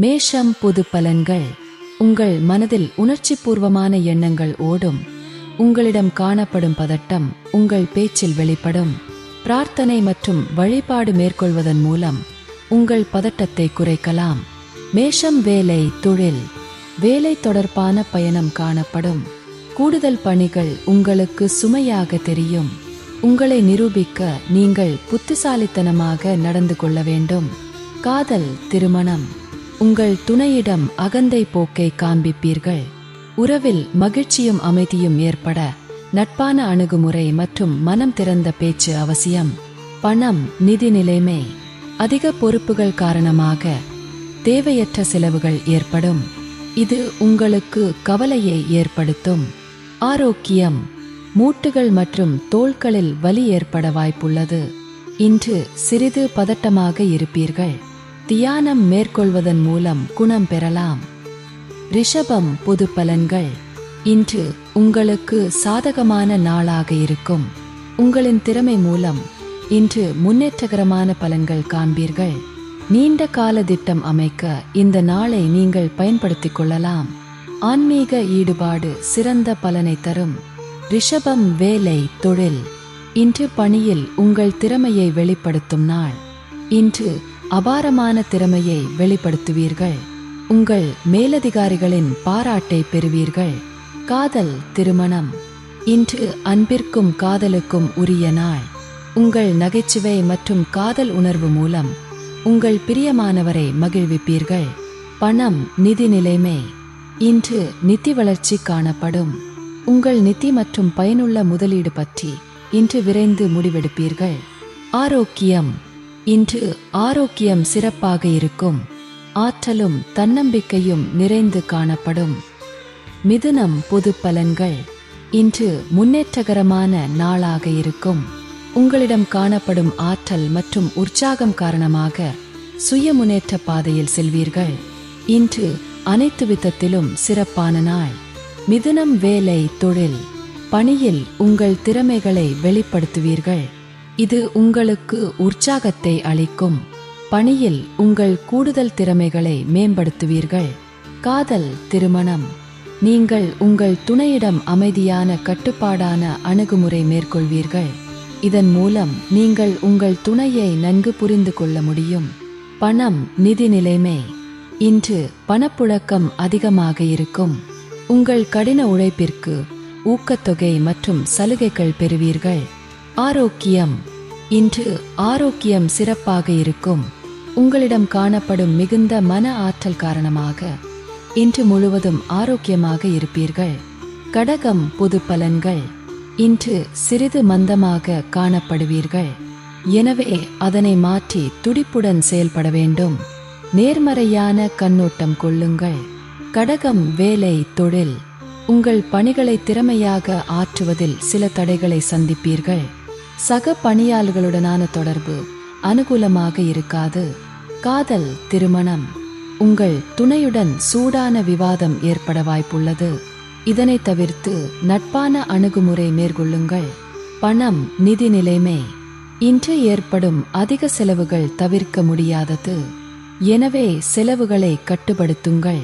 மேஷம் பொது பலன்கள். உங்கள் மனதில் உணர்ச்சிபூர்வமான எண்ணங்கள் ஓடும். உங்களிடம் காணப்படும் பதட்டம் உங்கள் பேச்சில் வெளிப்படும். பிரார்த்தனை மற்றும் வழிபாடு மேற்கொள்வதன் மூலம் உங்கள் பதட்டத்தை குறைக்கலாம். மேஷம் வேலை தொழில். வேலை தொடர்பான பயணம் காணப்படும். கூடுதல் பணிகள் உங்களுக்கு சுமையாக தெரியும். உங்களை நிரூபிக்க நீங்கள் புத்திசாலித்தனமாக நடந்து கொள்ள வேண்டும். காதல் திருமணம். உங்கள் துணையிடம் அகந்தை போக்கை காண்பிப்பீர்கள். உறவில் மகிழ்ச்சியும் அமைதியும் ஏற்பட நட்பான அணுகுமுறை மற்றும் மனம் திறந்த பேச்சு அவசியம். பணம் நிதி நிலைமை. அதிக பொறுப்புகள் காரணமாக தேவையற்ற செலவுகள் ஏற்படும். இது உங்களுக்கு கவலையை ஏற்படுத்தும். ஆரோக்கியம். மூட்டுகள் மற்றும் தோள்களில் வலி ஏற்பட வாய்ப்புள்ளது. இன்று சிறிது பதட்டமாக இருப்பீர்கள். தியானம் மேற்கொள்வதன் மூலம் குணம் பெறலாம். ரிஷபம் பொது பலன்கள். இன்று உங்களுக்கு சாதகமான நாளாக இருக்கும். உங்களின் திறமை மூலம் இன்று முன்னேற்றகரமான பலன்கள் காண்பீர்கள். நீண்ட கால திட்டம் அமைக்க இந்த நாளை நீங்கள் பயன்படுத்திக் கொள்ளலாம். ஆன்மீக ஈடுபாடு சிறந்த பலனை தரும். ரிஷபம் வேலை தொழில். இன்று பணியில் உங்கள் திறமையை வெளிப்படுத்தும் நாள். இன்று அபாரமான திறமையை வெளிப்படுத்துவீர்கள். உங்கள் மேலதிகாரிகளின் பாராட்டை பெறுவீர்கள். காதல் திருமணம். இன்று அன்பிற்கும் காதலுக்கும் உரிய நாள். உங்கள் நகைச்சுவை மற்றும் காதல் உணர்வு மூலம் உங்கள் பிரியமானவரை மகிழ்விப்பீர்கள். பணம் நிதி நிலைமை. இன்று நிதி வளர்ச்சி காணப்படும். உங்கள் நிதி மற்றும் பயனுள்ள முதலீடு பற்றி இன்று விரைந்து முடிவெடுப்பீர்கள். ஆரோக்கியம். இன்று ஆரோக்கியம் சிறப்பாக இருக்கும். ஆற்றலும் தன்னம்பிக்கையும் நிறைந்து காணப்படும். மிதுனம் பொது பலன்கள். இன்று முன்னேற்றகரமான நாளாக இருக்கும். உங்களிடம் காணப்படும் ஆற்றல் மற்றும் உற்சாகம் காரணமாக சுய முன்னேற்ற பாதையில் செல்வீர்கள். இன்று அனைத்து விதத்திலும் சிறப்பான நாள். மிதுனம் வேலை தொழில். பணியில் உங்கள் திறமைகளை வெளிப்படுத்துவீர்கள். இது உங்களுக்கு உற்சாகத்தை அளிக்கும். பணியில் உங்கள் கூடுதல் திறமைகளை மேம்படுத்துவீர்கள். காதல் திருமணம். நீங்கள் உங்கள் துணையிடம் அமைதியான கட்டுப்பாடான அணுகுமுறை மேற்கொள்வீர்கள். இதன் மூலம் நீங்கள் உங்கள் துணையை நன்கு புரிந்து கொள்ள முடியும். பணம் நிதி நிலைமை. இன்று பணப்புழக்கம் அதிகமாக இருக்கும். உங்கள் கடின உழைப்பிற்கு ஊக்கத்தொகை மற்றும் சலுகைகள் பெறுவீர்கள். ஆரோக்கியம். இன்று ஆரோக்கியம் சிறப்பாக இருக்கும். உங்களிடம் காணப்படும் மிகுந்த மன ஆற்றல் காரணமாக இன்று முழுவதும் ஆரோக்கியமாக இருப்பீர்கள். கடகம் பொது பலன்கள். இன்று சிறிது மந்தமாக காணப்படுவீர்கள். எனவே அதனை மாற்றி துடிப்புடன் செயல்பட வேண்டும். நேர்மறையான கண்ணோட்டம் கொள்ளுங்கள். கடகம் வேலை தொழில். உங்கள் பணிகளை திறமையாக ஆற்றுவதில் சில தடைகளை சந்திப்பீர்கள். சக பணியாளர்களுடனான தொடர்பு அனுகூலமாக இருக்காது. காதல் திருமணம். உங்கள் துணையுடன் சூடான விவாதம் ஏற்பட வாய்ப்புள்ளது. இதனை தவிர்த்து நட்பான அணுகுமுறை மேற்கொள்ளுங்கள். பணம் நிதி நிலைமை. இன்று ஏற்படும் அதிக செலவுகள் தவிர்க்க முடியாதது. எனவே செலவுகளை கட்டுப்படுத்துங்கள்.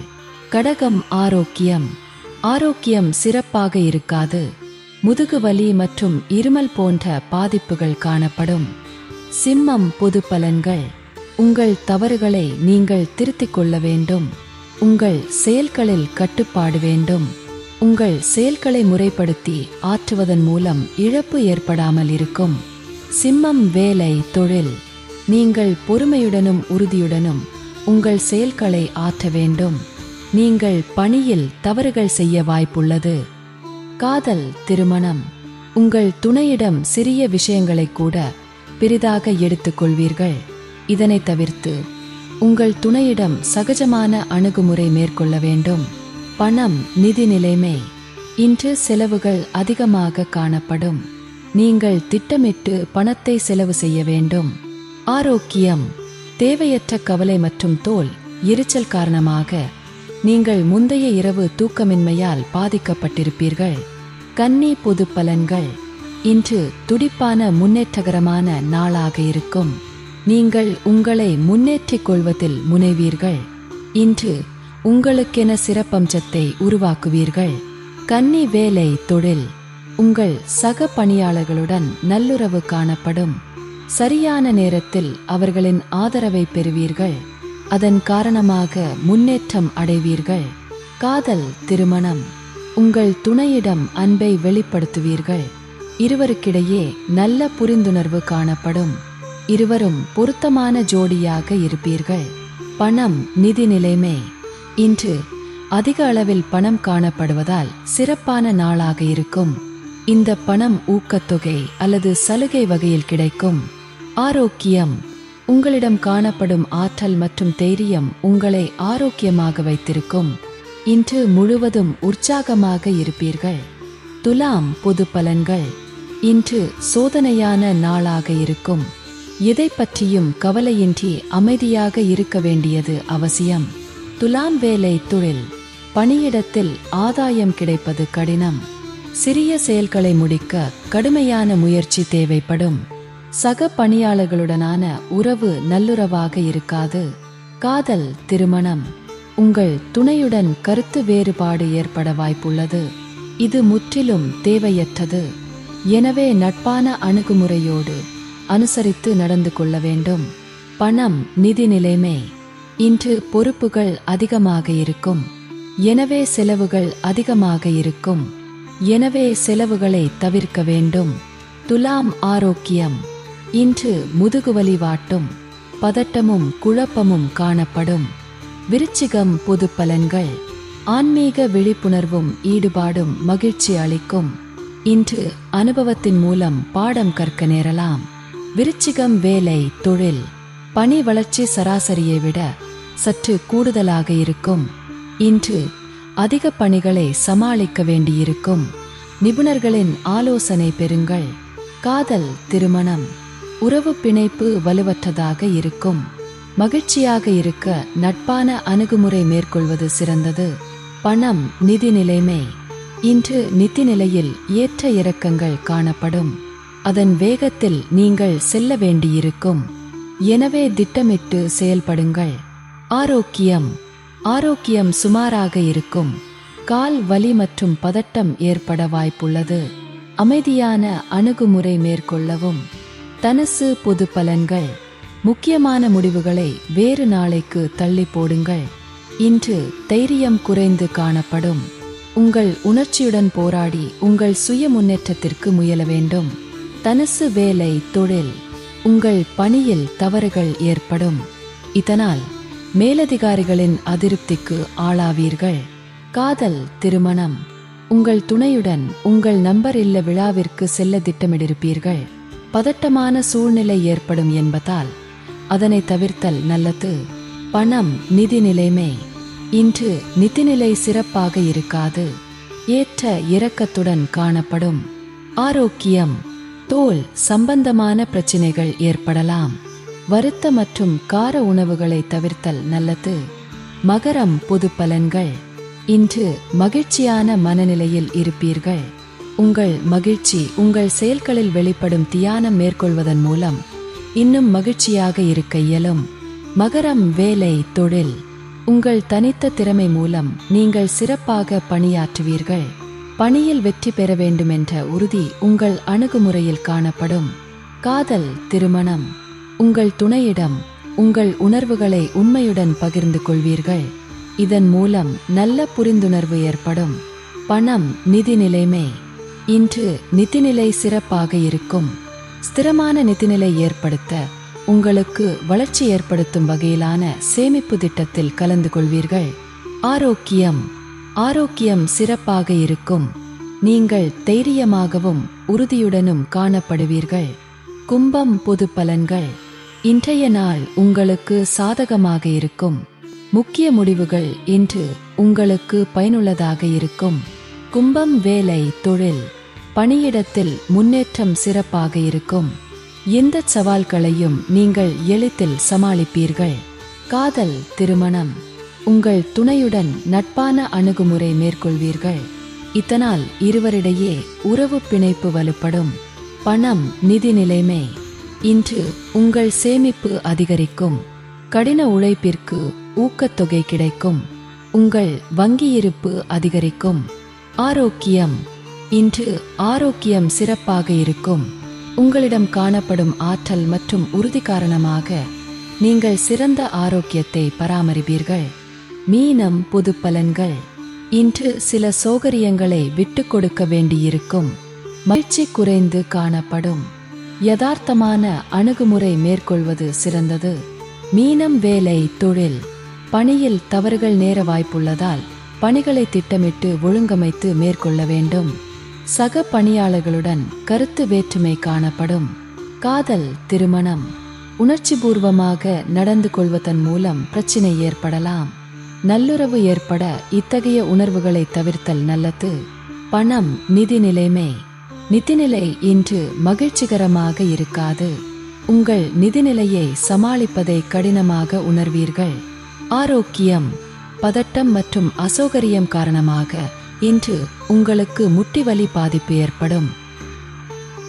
கடகம் ஆரோக்கியம். ஆரோக்கியம் சிறப்பாக இருக்காது. முதுகு வலி மற்றும் இருமல் போன்ற பாதிப்புகள் காணப்படும். சிம்மம் பொது பலன்கள். உங்கள் தவறுகளை நீங்கள் திருத்திக் கொள்ள வேண்டும். உங்கள் செயல்களில் கட்டுப்பாடு வேண்டும். உங்கள் செயல்களை முறைப்படுத்தி ஆற்றுவதன் மூலம் இழப்பு ஏற்படாமல் இருக்கும். சிம்மம் வேலை தொழில். நீங்கள் பொறுமையுடனும் உறுதியுடனும் உங்கள் செயல்களை ஆற்ற வேண்டும். நீங்கள் பணியில் தவறுகள் செய்ய வாய்ப்புள்ளது. காதல் திருமணம். உங்கள் துணையிடம் சிறிய விஷயங்களை கூட பெரிதாக எடுத்துக்கொள்வீர்கள். இதனை தவிர்த்து உங்கள் துணையிடம் சகஜமான அணுகுமுறை மேற்கொள்ள வேண்டும். பணம் நிதி நிலைமை. இன்று செலவுகள் அதிகமாக காணப்படும். நீங்கள் திட்டமிட்டு பணத்தை செலவு செய்ய வேண்டும். ஆரோக்கியம். தேவையற்ற கவலை மற்றும் தோல் எரிச்சல் காரணமாக நீங்கள் முந்தைய இரவு தூக்கமின்மையால் பாதிக்கப்பட்டிருப்பீர்கள். கன்னி பொது பலன்கள். இன்று துடிப்பான முன்னேற்றகரமான நாளாக இருக்கும். நீங்கள் உங்களை முன்னேற்றிக் கொள்வதில் முனைவீர்கள். இன்று உங்களுக்கென சிறப்பம்சத்தை உருவாக்குவீர்கள். கன்னி வேலை தொழில். உங்கள் சக பணியாளர்களுடன் நல்லுறவு காணப்படும். சரியான நேரத்தில் அவர்களின் ஆதரவை பெறுவீர்கள். அதன் காரணமாக முன்னேற்றம் அடைவீர்கள். காதல் திருமணம். உங்கள் துணையிடம் அன்பை வெளிப்படுத்துவீர்கள். இருவருக்கிடையே நல்ல புரிந்துணர்வு காணப்படும். இருவரும் பொருத்தமான ஜோடியாக இருப்பீர்கள். பணம் நிதி நிலைமை. இன்று அதிக அளவில் பணம் காணப்படுவதால் சிறப்பான நாளாக இருக்கும். இந்த பணம் ஊக்கத்தொகை அல்லது சலுகை வகையில் கிடைக்கும். ஆரோக்கியம். உங்களிடம் காணப்படும் ஆற்றல் மற்றும் தைரியம் உங்களை ஆரோக்கியமாக வைத்திருக்கும். இன்று முழுவதும் உற்சாகமாக இருப்பீர்கள். துலாம் பொது பலன்கள். இன்று சோதனையான நாளாக இருக்கும். எதை பற்றியும் கவலையின்றி அமைதியாக இருக்க வேண்டியது அவசியம். துலாம் வேலை தொழில். பணியிடத்தில் ஆதாயம் கிடைப்பது கடினம். சிறிய செயல்களை முடிக்க கடுமையான முயற்சி தேவைப்படும். சக பணியாளர்களுடனான உறவு நல்லுறவாக இருக்காது. காதல் திருமணம். உங்கள் துணையுடன் கருத்து வேறுபாடு ஏற்பட வாய்ப்புள்ளது. இது முற்றிலும் தேவையற்றது. எனவே நட்பான அணுகுமுறையோடு அனுசரித்து நடந்து கொள்ள வேண்டும். பணம் நிதி நிலைமை. இன்று பொறுப்புகள் அதிகமாக இருக்கும். எனவே செலவுகள் அதிகமாக இருக்கும். எனவே செலவுகளை தவிர்க்க வேண்டும். துலாம் ஆரோக்கியம். இன்று முதுகுவலி வாட்டும். பதட்டமும் குழப்பமும் காணப்படும். விருச்சிகம் பொது பலன்கள். ஆன்மீக விழிப்புணர்வும் ஈடுபாடும் மகிழ்ச்சி அளிக்கும். இன்று அனுபவத்தின் மூலம் பாடம் கற்க நேரலாம். விருச்சிகம் வேலை தொழில். பணி வளர்ச்சி சராசரியை விட சற்று கூடுதலாக இருக்கும். இன்று அதிக பணிகளை சமாளிக்க வேண்டியிருக்கும். நிபுணர்களின் ஆலோசனை பெறுங்கள். காதல் திருமணம். உறவு பிணைப்பு வலுவற்றதாக இருக்கும். மகிழ்ச்சியாக இருக்க நட்பான அணுகுமுறை மேற்கொள்வது சிறந்தது. பணம் நிதி நிலைமை. இன்று நிதி நிலையில் ஏற்ற இறக்கங்கள் காணப்படும். அதன் வேகத்தில் நீங்கள் செல்ல வேண்டியிருக்கும். எனவே திட்டமிட்டு செயல்படுங்கள். ஆரோக்கியம். ஆரோக்கியம் சுமாராக இருக்கும். கால் வலி மற்றும் பதட்டம் ஏற்பட வாய்ப்புள்ளது. அமைதியான அணுகுமுறை மேற்கொள்ளவும். தனுசு பொது பலன்கள். முக்கியமான முடிவுகளை வேறு நாளைக்கு தள்ளி போடுங்கள். இன்று தைரியம் குறைந்து காணப்படும். உங்கள் உணர்ச்சியுடன் போராடி உங்கள் சுய முன்னேற்றத்திற்கு முயல வேண்டும். தனுசு வேலை தொழில். உங்கள் பணியில் தவறுகள் ஏற்படும். இதனால் மேலதிகாரிகளின் அதிருப்திக்கு ஆளாவீர்கள். காதல் திருமணம். உங்கள் துணையுடன் உங்கள் நண்பர் இல்ல விழாவிற்கு செல்ல திட்டமிட்டிருப்பீர்கள். பதட்டமான சூழ்நிலை ஏற்படும் என்பதால் அதனை தவிர்த்தல் நல்லது. பணம் நிதி நிலைமை. இன்று நிதிநிலை சிறப்பாக இருக்காது. ஏற்ற இறக்கத்துடன் காணப்படும். ஆரோக்கியம். தோல் சம்பந்தமான பிரச்சினைகள் ஏற்படலாம். வறுத்த மற்றும் கார உணவுகளை தவிர்த்தல் நல்லது. மகரம் பொது பலன்கள். இன்று மகிழ்ச்சியான மனநிலையில் இருப்பீர்கள். உங்கள் மகிழ்ச்சி உங்கள் செயல்களில் வெளிப்படும். தியானம் மேற்கொள்வதன் மூலம் இன்னும் மகிழ்ச்சியாக இருக்க இயலும். மகரம் வேலை தொழில். உங்கள் தனித்த திறமை மூலம் நீங்கள் சிறப்பாக பணியாற்றுவீர்கள். பணியில் வெற்றி பெற வேண்டுமென்ற உறுதி உங்கள் அணுகுமுறையில் காணப்படும். காதல் திருமணம். உங்கள் துணையிடம் உங்கள் உணர்வுகளை உண்மையுடன் பகிர்ந்து கொள்வீர்கள். இதன் மூலம் நல்ல புரிந்துணர்வு ஏற்படும். பணம் நிதி நிலைமை. இன்று நிதிநிலை சிறப்பாக இருக்கும். ஸ்திரமான நிதிநிலை ஏற்படுத்த உங்களுக்கு வளர்ச்சி ஏற்படுத்தும் வகையிலான சேமிப்பு திட்டத்தில் கலந்து கொள்வீர்கள். ஆரோக்கியம். ஆரோக்கியம் சிறப்பாக இருக்கும். நீங்கள் தைரியமாகவும் உறுதியுடனும் காணப்படுவீர்கள். கும்பம் பொது பலன்கள். இன்றைய நாள் உங்களுக்கு சாதகமாக இருக்கும். முக்கிய முடிவுகள் இன்று உங்களுக்கு பயனுள்ளதாக இருக்கும். கும்பம் வேலை தொழில். பணியிடத்தில் முன்னேற்றம் சிறப்பாக இருக்கும். எந்த சவால்களையும் நீங்கள் எளிதில் சமாளிப்பீர்கள். காதல் திருமணம். உங்கள் துணையுடன் நட்பான அணுகுமுறை மேற்கொள்வீர்கள். இதனால் இருவரிடையே உறவு பிணைப்பு வலுப்படும். பணம் நிதி நிலைமை. இன்று உங்கள் சேமிப்பு அதிகரிக்கும். கடின உழைப்பிற்கு ஊக்கத்தொகை கிடைக்கும். உங்கள் வங்கி இருப்பு அதிகரிக்கும். ஆரோக்கியம். இன்று ஆரோக்கியம் சிறப்பாக இருக்கும். உங்களிடம் காணப்படும் ஆற்றல் மற்றும் உறுதி காரணமாக நீங்கள் சிறந்த ஆரோக்கியத்தை பராமரிப்பீர்கள். மீனம். பொது பலன்கள். இன்று சில சௌகரியங்களை விட்டுக் கொடுக்க வேண்டியிருக்கும். மகிழ்ச்சி குறைந்து காணப்படும். யதார்த்தமான அணுகுமுறை மேற்கொள்வது சிறந்தது. மீனம். வேலை, தொழில். பணியில் தவறுகள் நேர வாய்ப்புள்ளதால் பணிகளை திட்டமிட்டு ஒழுங்கமைத்து மேற்கொள்ள வேண்டும். சக பணியாளர்களுடன் கருத்து வேற்றுமை காணப்படும். காதல், திருமணம். உணர்ச்சிபூர்வமாக நடந்து கொள்வதன் மூலம் பிரச்சினை ஏற்படலாம். நல்லுறவு ஏற்பட இத்தகைய உணர்வுகளை தவிர்த்தல் நல்லது. பணம், நிதி நிலைமை. நிதிநிலை இன்று மகிழ்ச்சிகரமாக இருக்காது. உங்கள் நிதிநிலையை சமாளிப்பதை கடினமாக உணர்வீர்கள். ஆரோக்கியம். பதட்டம் மற்றும் அசௌகரியம் காரணமாக இன்று உங்களுக்கு முட்டி வலி பாதிப்பு ஏற்படும்.